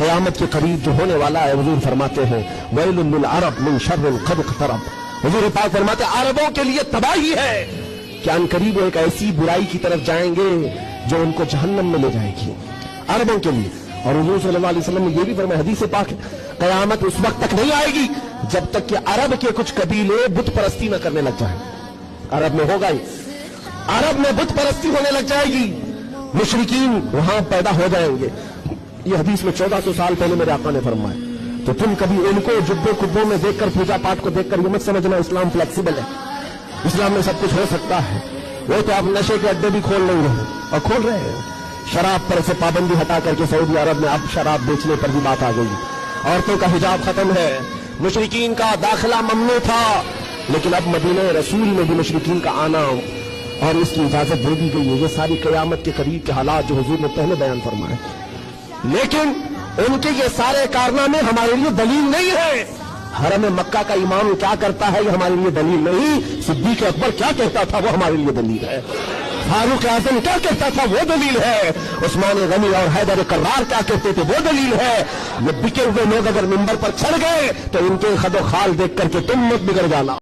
क़यामत के करीब जो होने वाला है, हुजूर फरमाते हैं वैलुन लिल अरब मिन शर्रिन क़द इक़्तरब। हुजूर पाक फरमाते अरबों के लिए तबाही है कि अन करीब एक ऐसी बुराई की तरफ जाएंगे जो उनको जहन्नम में ले जाएगी, अरबों के लिए। और हुजूर सल्लल्लाहु अलैहि वसल्लम ने ये भी फरमाया, हदीस पाक है, क़यामत उस वक्त तक नहीं आएगी जब तक कि अरब के कुछ कबीले बुत परस्ती न करने लग जाए। अरब में होगा ही, अरब में बुत परस्ती होने लग जाएगी, मुशरिकीन वहां पैदा हो जाएंगे। ये हदीस में 1400 साल पहले मेरे आका ने फरमाया। तो तुम कभी उनको जुब्बे कुब्बों में देखकर, पूजा पाठ को देखकर ये मत समझना इस्लाम फ्लेक्सिबल है, इस्लाम में सब कुछ हो सकता है। वो तो आप नशे के अड्डे भी खोल नहीं रहे और खोल रहे हैं। शराब पर से पाबंदी हटा करके सऊदी अरब में अब शराब बेचने पर भी बात आ गई। औरतों का हिजाब खत्म है, मुशरिकीन का दाखिला ममनू था, लेकिन अब मदीने रसूल में भी मुशरिकीन का आना और इसकी इजाजत दे दी गई है। ये सारी क़यामत के करीब के हालात जो हुजूर ने पहले बयान फरमाए, लेकिन उनके ये सारे कारनामे हमारे लिए दलील नहीं है। हरम मक्का का इमाम क्या करता है ये हमारे लिए दलील नहीं, सिद्दीक अकबर क्या कहता था वो हमारे लिए दलील है, फारूक आजम क्या कहता था वो दलील है, उस्मान गनी और हैदर कर्रार क्या कहते थे वो दलील है। ये बिके हुए लोग अगर मिंबर पर चढ़ गए तो इनके खदो खाल देख करके तुम मत बिगड़ जाना।